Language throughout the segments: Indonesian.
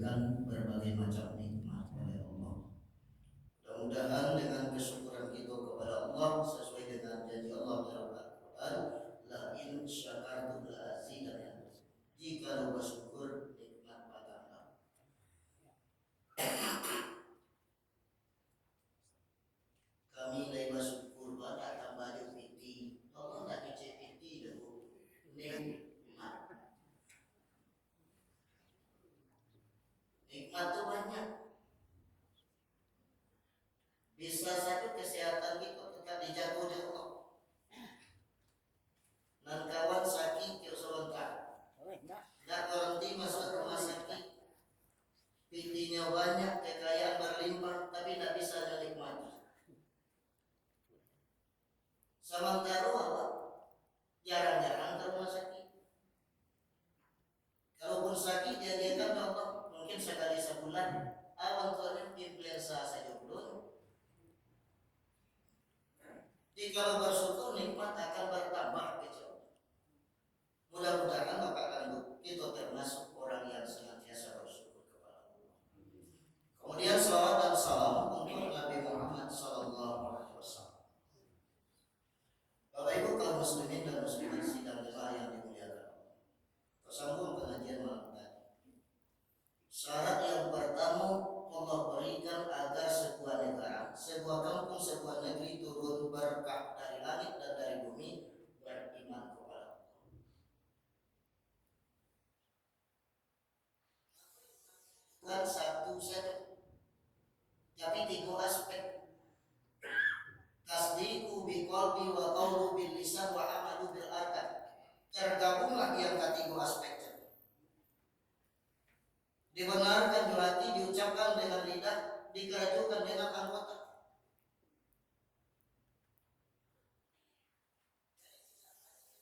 diberikan berbagai macam nikmat oleh Allah. Mudah-mudahan dengan kesyukuran kita kepada Allah sesuai dengan janji Allah dalam Al-Quran, la in syakartum la azidannakum. Jika lu bersyukur, nikmat bertambah. Kami lai bersyukur pada tambah di piti. Allah tak kecil piti dulu. Nikmat. Nikmat itu banyak. Bisa saja kesehatan kita tetap dijaga oleh Allah. Dan kawan sakit tiap sebentar. Tak berhenti masuk rumah sakit. Pitinya banyak, kekayaan berlimpah, tapi tak bisa menikmati. Sementara apa? Jarang-jarang ke rumah sakit. Kalaupun sakit, dia kan Allah mungkin sekali sebulan. Awalnya influenza saja belum. Jika bersyukur, nikmat akan bertambah kecil. Mudah-mudahan Bapak Kandung kita termasuk orang yang senantiasa bersyukur kepada Allah. Kemudian salawat dan salam untuk Nabi Muhammad SAW. Bapak Ibu kaum muslimin dan muslimat sidang jemaah yang dimuliakan Allah. Tersambung pengajian malam tadi. Syarat yang pertama Allah berikan agar sebuah negara, sebuah kampung, sebuah negeri turun berkah dari langit dan dari bumi, beriman kepada Allah. Bukan satu saja, tapi tiga aspek. Tasdiqu biqalbi wa qawlu bil lisan wa amalu bil arkan. Tergabunglah yang ketiga aspeknya. Dibenarkan di hati, diucapkan dengan lidah, dikerjakan dengan anggota.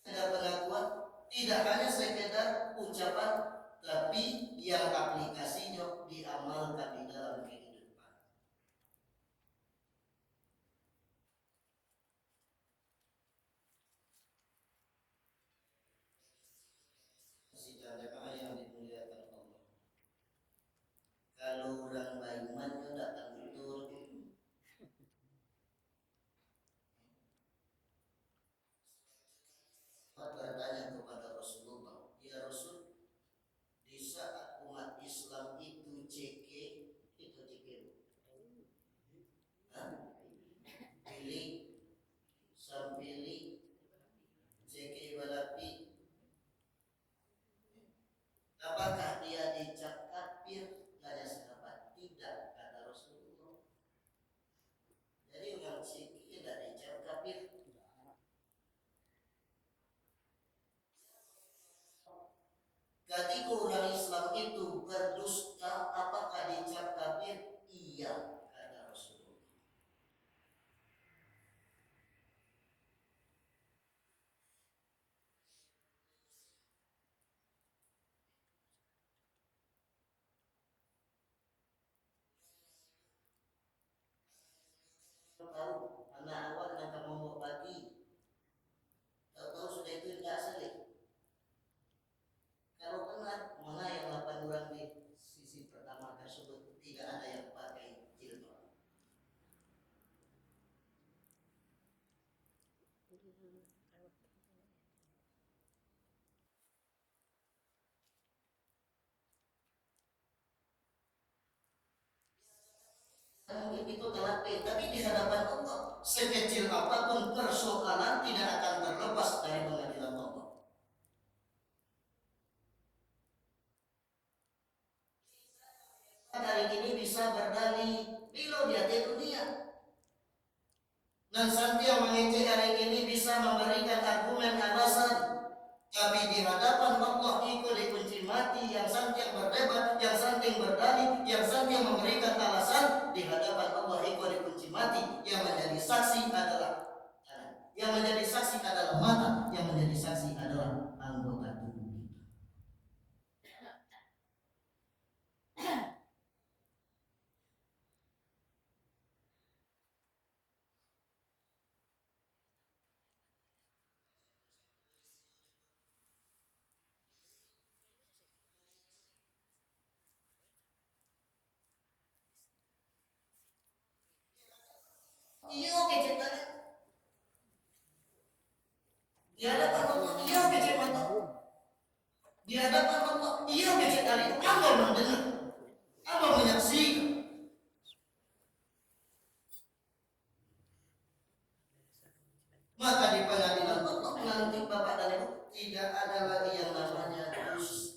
Ada pengakuan, tidak hanya sekedar ucapan, tapi yang aplikasinya diamalkan di dalam kehidupan. Sidang jemaah yang dimuliakan Allah. Kalau orang beriman itu datang betul. Bertanya kepada Rasulullah, ya Rasul, di saat umat Islam itu CK, itu CK, pilih, sampili, CK balapi, apakah dia dicap kafir? Tanya sahabat, tidak, kata Rasulullah. Jadi orang CK tidak dicap kafir. Ketika orang Islam itu berdusta, apakah dicap kafir? Iya, kata Rasulullah. Tahu anak awak nak kamu pagi, tahu sudah itu tidak asli. Kalau benar, mana yang 8 orang di sisi pertama tersebut tidak ada yang pakai jilbab. Mungkin itu telaten, tapi di hadapan Allah sekecil apapun persoalan tidak akan terlepas dari pengadilan Allah. Hari ini bisa berdalih bila dia di dunia, dan santi yang mengecek hari ini bisa memberikan argumen alasan, tapi di hadapan Allah itu dikunci mati. Yang santi yang berdebat, yang santi yang berdalih, yang santi yang memberikan alasan, di hadapan Allah itu dikunci mati. Yang menjadi saksi adalah tangan, yang menjadi saksi adalah mata, yang menjadi saksi adalah anggota tubuh kita. Iya oke ceritanya. Di hadapan Allah, iya oke ceritanya. Di hadapan Allah, iya oke ceritanya. Amba mendengar, amba menyaksikan. Maka di pengadilan Allah nanti Bapak dan Ibu tidak ada lagi yang namanya dusta.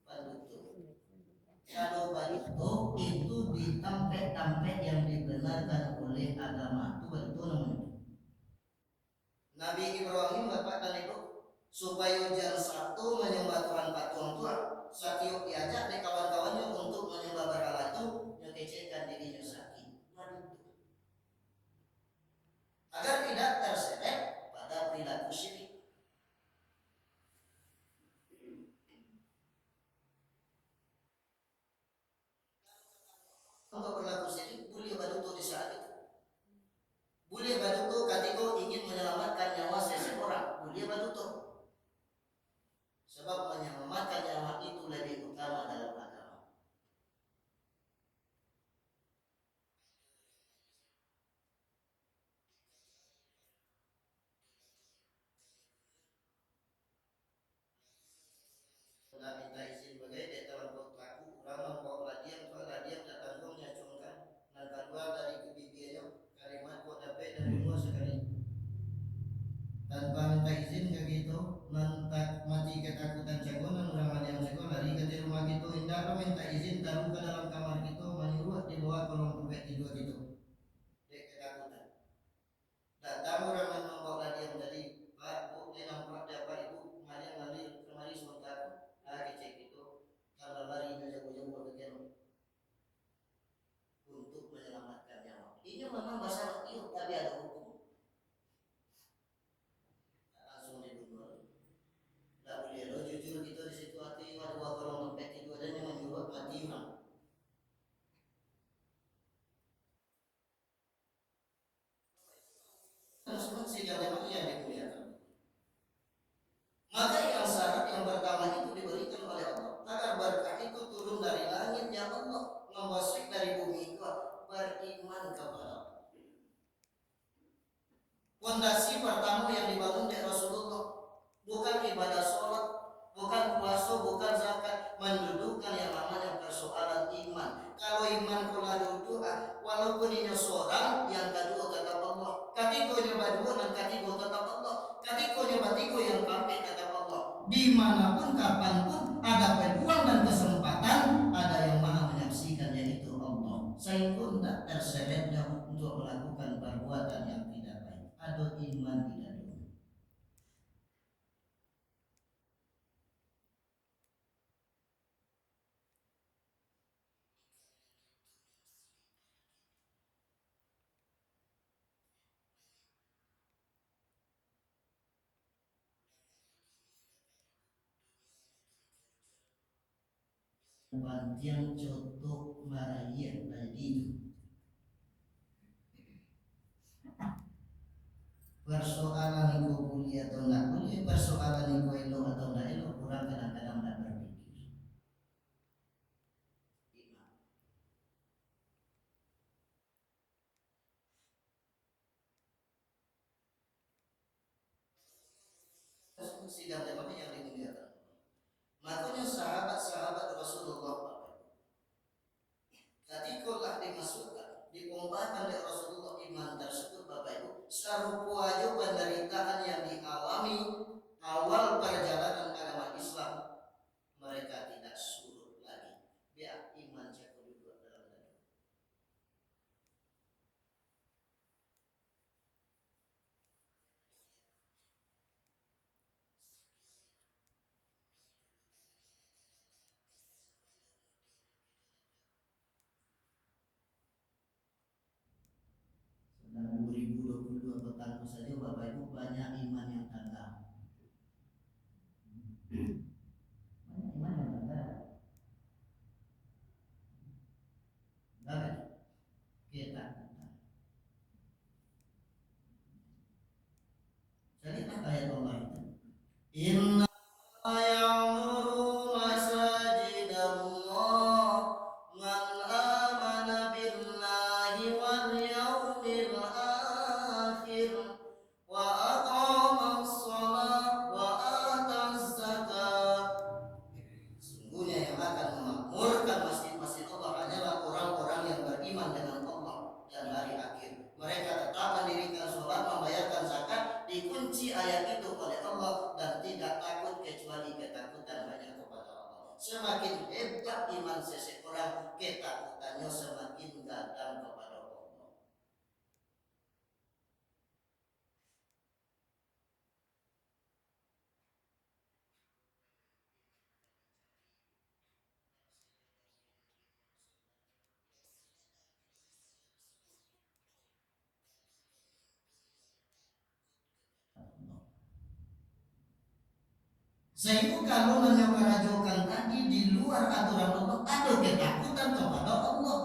Paduto. Kalau paduto itu di tempat-tempat yang dibenarkan oleh agama. Itu paduto namanya. Nabi Ibrahim Bapak dan Ibu supaya jangan satu menyembah Tuhan patung Tuhan. Satiuk diajak dari kawan-kawannya untuk menyembah berhala itu nyekecehkan dirinya sakit. Paduto. Agar tidak terseret pada perilaku syirik. Untuk berlaku syirik boleh paduto di saat itu. Boleh paduto ketika ingin menyelamatkan nyawa seseorang. Boleh paduto. Sebab menyelamatkan nyawa itu lebih utama dalam agama. Sudah minta izin bagai di dalam kotaku orang membawa ladian soal ladian tak tanggung nyacungkan dan keluar dari kebibiannya kalimat kok dapat dari rumah sekali tanpa minta izin kayak gitu nantak mati ketakutan cagonan orang ladian cagon lari ke rumah gitu indah minta izin taruh ke dalam kamar gitu menyuruh dibawa ke ruang pembek tidur gitu dek ketakutan datang orang yang membawa ladian tadi Pak Bu dia nampak dapat ibu kemarin lari kemari sebentar kecek itu kalau lari jauh-jauh bagian untuk menyelamatkan nyawa. Ini memang masalah itu tapi ada hukum. Langsung dibunuh. Tidak boleh lo jujur gitu di situ hati ada dua kolom dompet itu ada yang menyuruh mati orang. Tersebut sehingga memang yang dimuliakan. Maka yang syarat yang pertama itu diberikan oleh Allah agar berkah itu turun dari langit ya Allah membasik dari bumi itu beriman kepada Allah. Fondasi pertama yang dibangun oleh Rasulullah bukan ibadah sholat, bukan puasa, bukan zakat, mendudukkan yang namanya persoalan iman. Kalau iman kula duduk, walaupun ini seorang yang kedua tetap Allah, katikonya berdua dan katiko tetap Allah, katikonya batigo yang pakai tetap Allah. Dimanapun, kapanpun ada peluang dan kesempatan, ada yang maha menyaksikan yaitu Allah. Saya pun tak terseretnya untuk melakukan perbuatan yang tidak baik. Ada iman tidak dulu. Pantiang contoh maraya tadi persoalan itu kuliah atau enggak kuliah, persoalan itu elo atau enggak elo, kurang kadang-kadang enggak berpikir. Sidang temanya yang dimuliakan. Makanya sahabat-sahabat Rasulullah ketika dimasukkan, dikompahkan oleh Rasulullah iman tersebut Bapak Ibu, serupa aja penderitaan yang dialami awal perjalanan agama Islam, mereka tidak surut lagi. Biar iman jatuh juga dalam dada. Sudah 2022 petangku saja Bapak Ibu banyak iman yang tanggal. iman seseorang, ketakutannya semakin datang kepada Allah. Sehingga kalau menyokarajokan tadi di luar aturan Allah, ada ketakutan kepada Allah.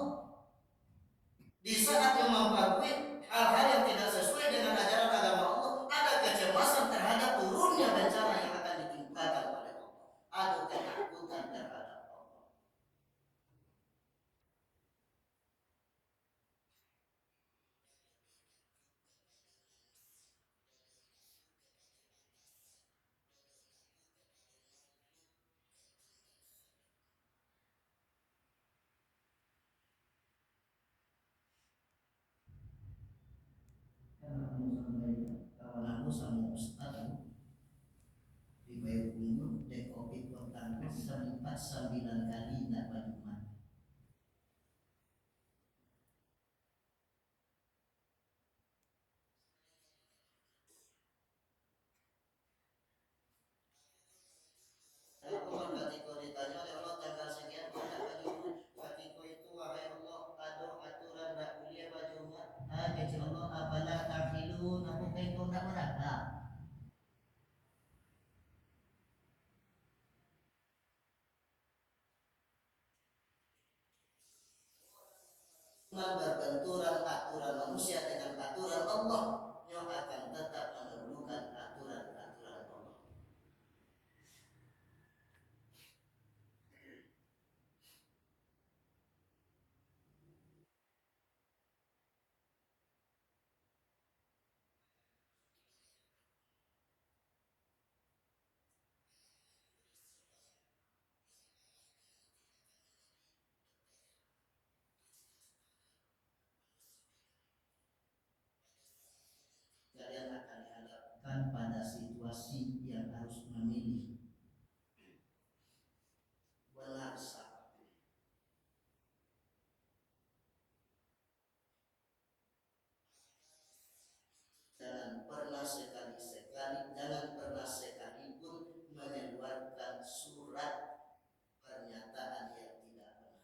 Di saat yang memperbuat hal-hal yang tidak sesuai dengan ajaran agama Allah, ada kecemasan terhadap turunnya bencana yang akan ditimpakan oleh Allah. Ada ketakutan terhadap Allah. Kawan aku sama Ustaz di Bayu Bungur dek covid waktu sempat 9 kali tidak bajuman. Aku ketika ditanya oleh Allah tanggal sekian tidak bajuman, ketika itu wahai Allah ada aturan tak boleh bajuman. Kecil Allah apala takilun, aku kayak kau tak merasa. Berbenturan aturan manusia dengan aturan Allah, yang akan tetap memerlukan aturan-aturan Allah. Kalian akan dihadapkan pada situasi yang harus memilih benar salah. Jangan pernah sekalipun mengeluarkan surat pernyataan yang tidak benar.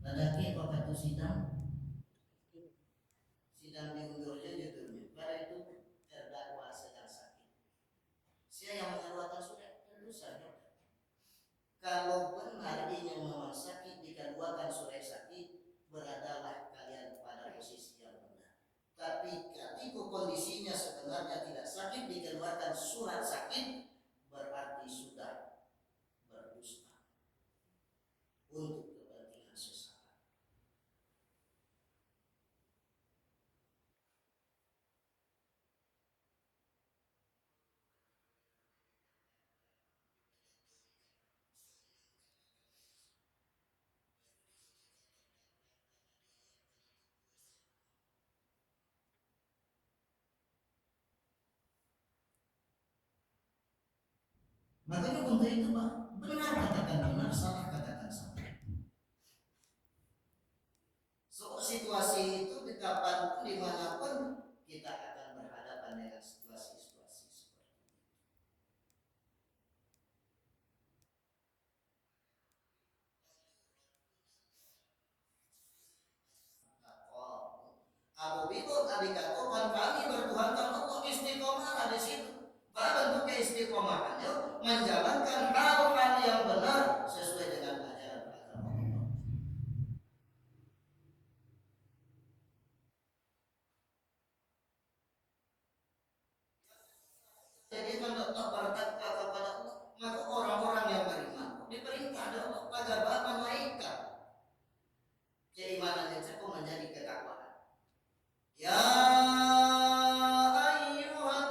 Ladaki waktu sidang diundur judulnya. Pada itu terdakwa sedang sakit. Siapa yang mengeluarkan surat? Tentu saja. Kalau benar ini memang sakit dikeluarkan surat sakit, beradalah kalian pada posisi yang benar. Tapi ketika kondisinya sebenarnya tidak sakit dikeluarkan surat sakit, berarti sudah berdusta untuk kepentingan sesaat. Makanya untuk itu Pak, benar katakan benar, salah katakan salah. So, situasi itu di kapanpun dimanapun kita akan berhadapan dengan situasi-situasi seperti itu. Abu Bikul tadi katakan kami bertuhankan Allah, istiqomah di situ. Bentuk keistiqomahannya menjalankan hal-hal yang benar sesuai dengan ajaran agama Allah. Jadi menetap bertakwa kepada Allah, maka orang-orang yang beriman diperintah oleh Allah agar menaikkan keimanan yang cukup menjadi ketakwaan. Ya ayyuhalladzina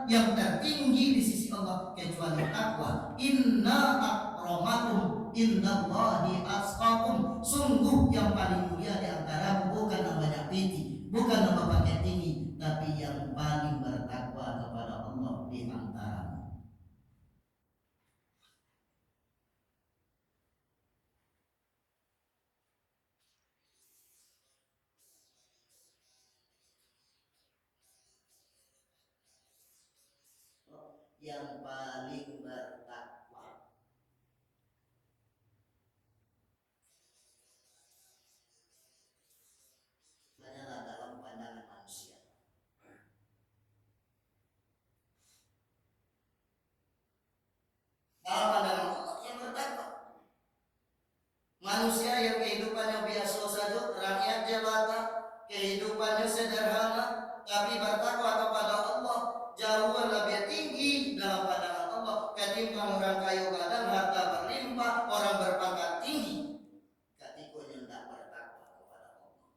yang tertinggi di sisi Allah kecuali takwa. Inna akramakum indallahi atqakum. Sungguh yang paling mulia di antara bukan namanya tinggi, bukan nama pakai tinggi, tapi yang paling bertakwa kepada Allah di antara. Yang paling bertakwa hanyalah dalam pandangan manusia. Dalam pandangan Allah yang bertakwa. Manusia yang kehidupannya biasa saja, rakyat jelata, kehidupannya sederhana, tapi bertakwa kepada Allah jauh lebih tinggi dalam pandangan Allah ketimbang orang kaya badan, harta berlimpah, orang berpangkat tinggi. Ketika tidak bertakwa kepada Allah.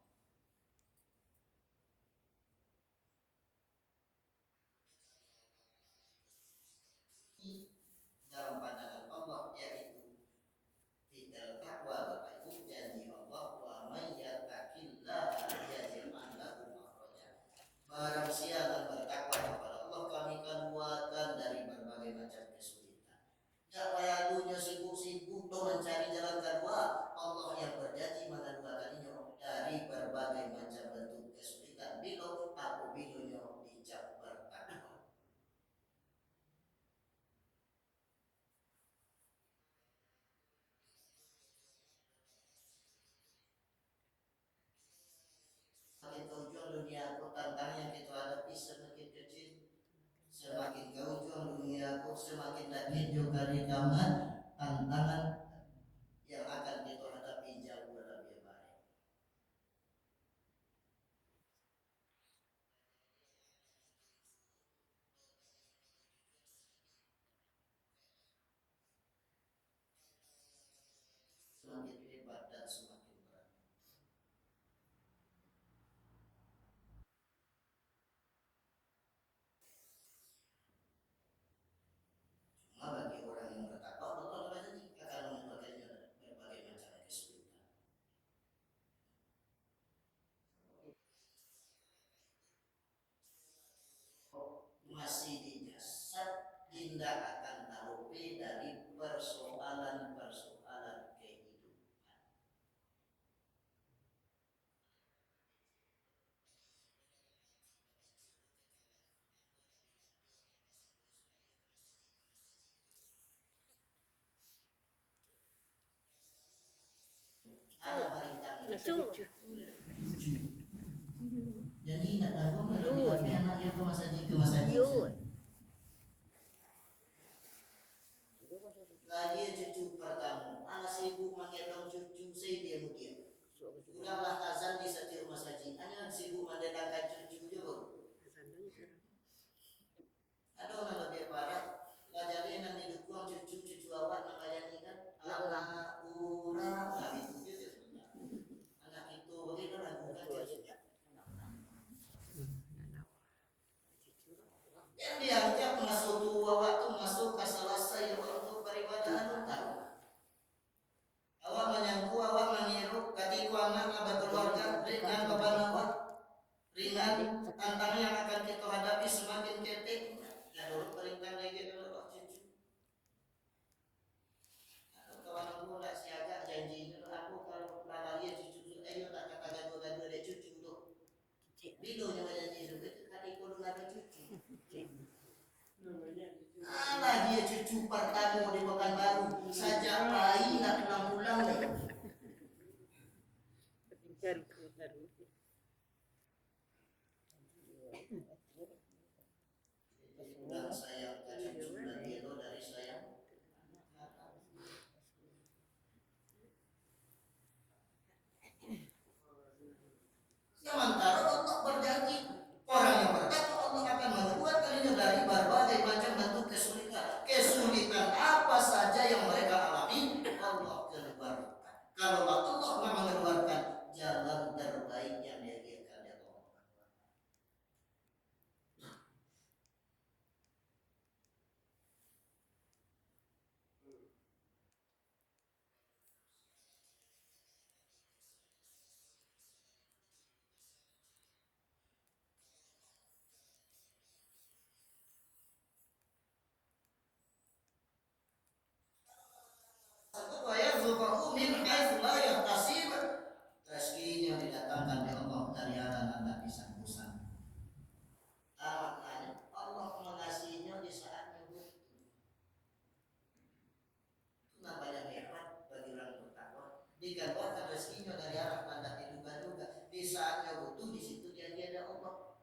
Dalam pandangan Allah yaitu tidak takwa Bapak Ibu janji Allah wa may yattaqillaha yaj'al lahu makhraja. Barang siapa bertakwa kepada Allah kami keluarkan dari berbagai macam kesulitan. Tak payah dunia sibuk-sibuk mencari jalan keluar. Allah yang berjanji mengeluarkannya dari berbagai macam bentuk kesulitan bila apabila dicap bertakwa. Ujung dunia aku tantangan yang kita hadapi semakin kecil, semakin ke ujung dunia aku semakin dekat juga di kamar tantangan yang akan kita hadapi jauh lebih baik. Semakin hebat dan semakin berat. Cuma bagi orang yang bertakwa Allah berjanji akan mengeluarkannya berbagai macam kesulitan. Masih di jasad tidak akan terlepas dari persoalan-persoalan kehidupan. Ada barang jadi nak tahu tapi anaknya ke masjid. Lagi cucu pertama, anak sibuk menggendong cucu saya dia mungkin. Kuranglah azan di setiap masjid. Hanya sibuk mendatangkan cucu juga. Ada orang lebih parah. Ngajarin nanti dukung cucu awak namanya ni kan. Anak urang, nah itu dia. Anak itu begitu lah bukan dia. rezekinya dari arah mana diduga-duga. Di saatnya butuh, di situ dia ada Allah.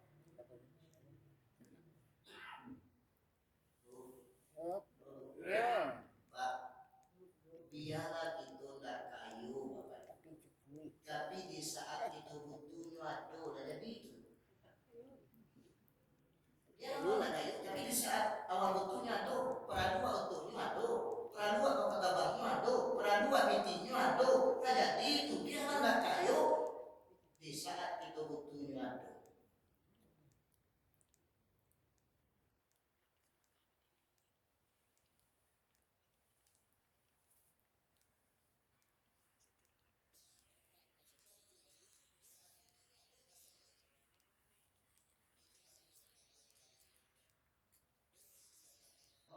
Pak, biarlah itu tidak kayu, Bapak. Tapi di saat itu butuhnya aduh, ada itu. Ya mana kayu, tapi di saat awal butuhnya aduh, peradua utuhnya aduh, peradua kata bangnya aduh, peradua bitinya aduh, jadi itu biarlah tidak kayu. Di saat itu butuhnya aduh.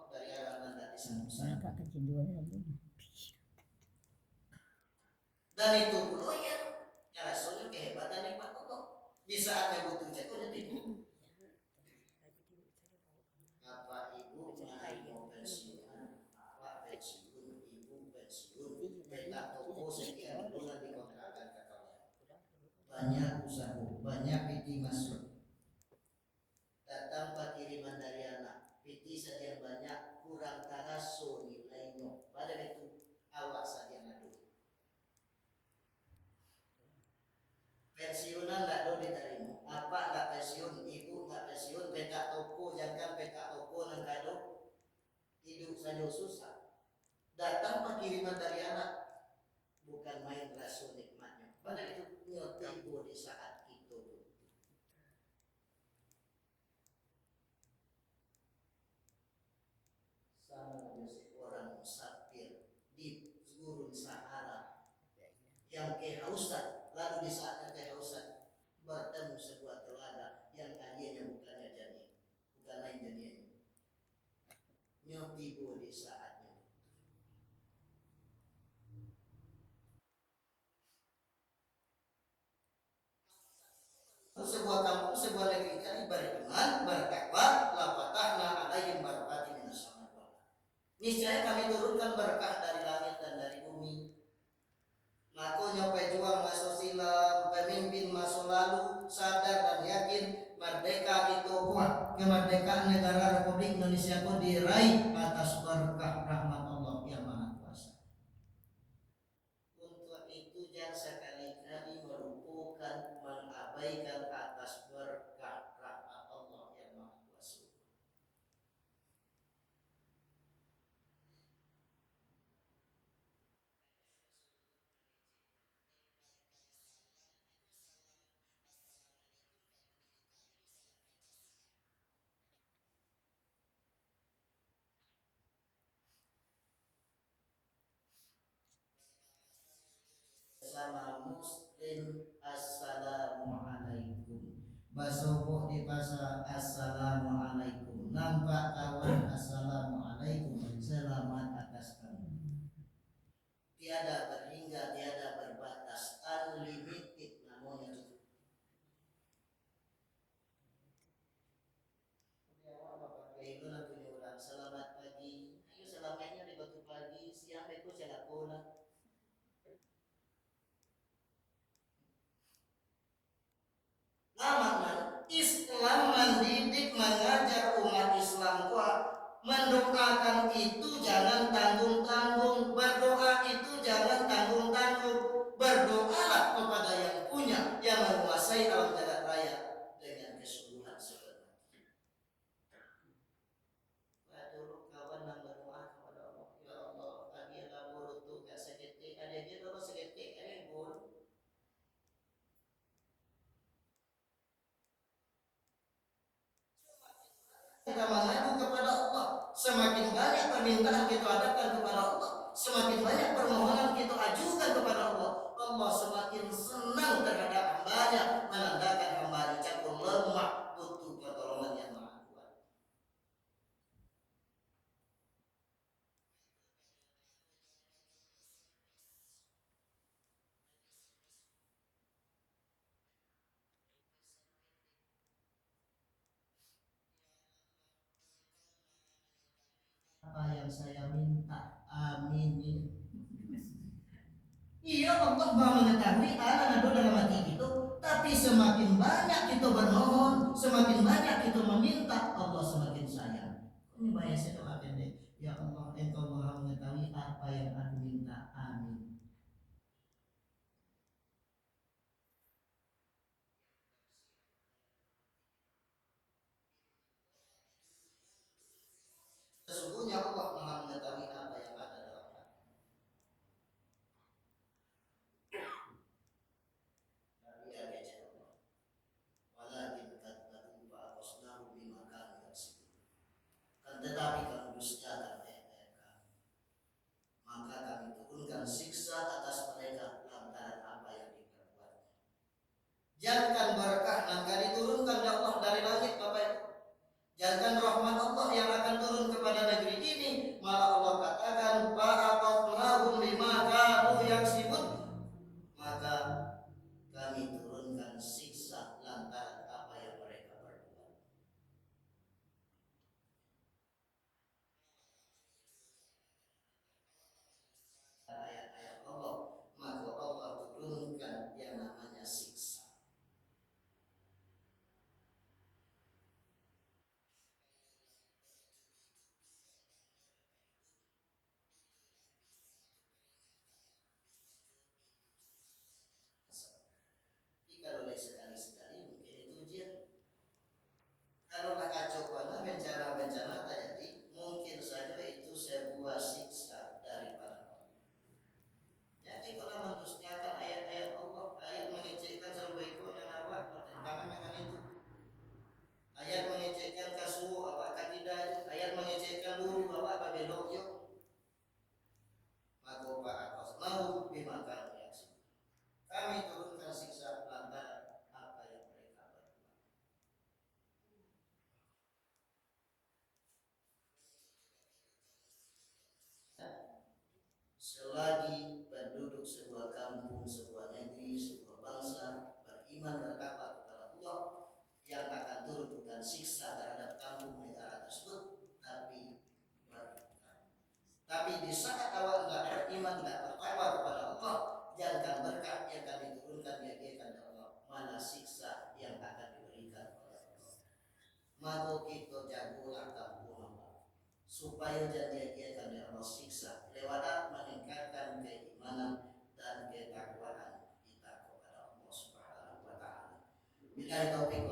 Dari arah mana disambung dan itu pun ya rasulnya kehebatan nikmat Allah. Di saatnya butuh jatuhnya tidak. Apa ibu mau pensiun? Apa pensiun? Ibu pensiun. Petak toko sekian bulan dikontrakan ke kalian. Banyak usaha, banyak piti masuk. Datang pak kiriman dari anak. Piti saja banyak, kurang taraso nilainya. Pada itu awak saja ngadu. Pensiunan nggak do diterima. Apa nggak pensiun? Ibu nggak pensiun. Petak toko, jangan petak toko nang kado. Hidup saja susah. Datang pengiriman dari anak, bukan main rasul nikmatnya. Pada itu nyotibu di saat itu. Sama orang musafir di gurun Sahara yang kehausan, lalu di saatnya kehausan bertemu sebuah telaga yang airnya bukannya jernih, bukan lain jernihnya. Nyotibu di saatnya. Sebuah kampung, sebuah negeri tadi beriman, bertakwa, la fatahna alaihim barakatin minas samai wal ardh. Niscaya kami turunkan berkah dari langit dan dari bumi. Makanya pejuang masuk silam, pemimpin masuk lalu sadar dan yakin merdeka itu kuat. Kemerdekaan negara Republik Indonesia pun diraih atas berkah rahmat Allah yang Maha Kuasa. Untuk itu jangan sekali-kali melupakan, mengabaikan atas berkah rahmat Allah yang Maha Kuasa. Sama muslim assalamualaikum. Basopo di pasar assalamualaikum. Nampak kawan assalamualaikum. Selamat atas kamu. Tiada berhingga, tiada berbatas, unlimited namanya itu. Itu lagunya orang selamat pagi. Ayo selamatnya di batu pagi, siang itu saya lakukan. Lama Islam mendidik mengajar umat Islam kuat. Mendoakan itu jangan tanggung-tanggung. Berdoa itu jangan tanggung-tanggung. Berdoalah kepada yang punya, yang menguasai alam jagat raya dengan kesungguhan sebenarnya. Dulu kawan yang berdoa kepada Allah, ya Allah, tadi ada mulut tuh gak seketik, ada dia kalau seketik, ada bol. Kita mengadu kepada Allah, semakin banyak permintaan kita hadapkan kepada Allah, semakin banyak permohonan kita ajukan kepada Allah, Allah semakin senang terhadap hambanya, menandakan hambanya cenderung lemah butuh pertolongan yang Maha Kuat. Apa yang saya minta, amin. Iya, Allah Maha mengetahui ada dalam hati itu, tapi semakin banyak kita bermohon, semakin banyak kita meminta, Allah semakin sayang. Ini banyak saya doakan deh. Ya Allah, Engkau Maha mengetahui apa yang aku minta. Amin. Sesungguhnya Allah Maha mengetahui apa yang ada dalam hati. Tapi ya kecil Allah. Walakin kadzabu fa aqsnahu bima kanu yaksibun. Kan tetapi kamu dustakan ayat-ayat kami, maka kami turunkan siksa atas mereka lantaran apa yang diperbuatnya. Jangan berkah maka diturunkan ya Allah dari langit Bapak Ibu. Jangan rahmat Allah yang akan turun kepada negeri ini, malah Allah katakan fa'aqadnahum bima kanu yaksibun, maka kami turunkan siksa lantaran apa yang mereka perbuat. Ayat-ayat Allah, maka Allah turunkan yang namanya siksa. Jika oleh sekali-sekali mungkin itu ujian. Kalau kacau pada bencana-bencana terjadi, mungkin saja itu sebuah siksa daripada Allah. Jadi kalau mendustakan ayat-ayat Allah, ayat mengecekkan sebuah itu yang awak bertentangan dengan itu. Ayat mengecekkan kasu awak tidak, ayat mengecekkan dulu awak babelok yuk. Maka Pak Akos mau dimakan reaksi. Kami turunkan siksa lantaran apa yang mereka berbuat. Selagi penduduk sebuah kampung, sebuah negeri, sebuah bangsa beriman dan takwa kepada Allah, yang akan turun bukan siksa terhadap kampung negara tersebut, tapi di saat awak tidak beriman, tidak bertakwa kepada Allah, jangan berkah yang akan diturunkan kepada Allah, mana siksa yang akan diberikan oleh Allah. Maka kita jagolah kampung Allah, supaya janjikan dari Allah siksa lewat meningkatkan keimanan dan ketakwaan kita kepada Allah Subhanahu wa taala. Bila taufiq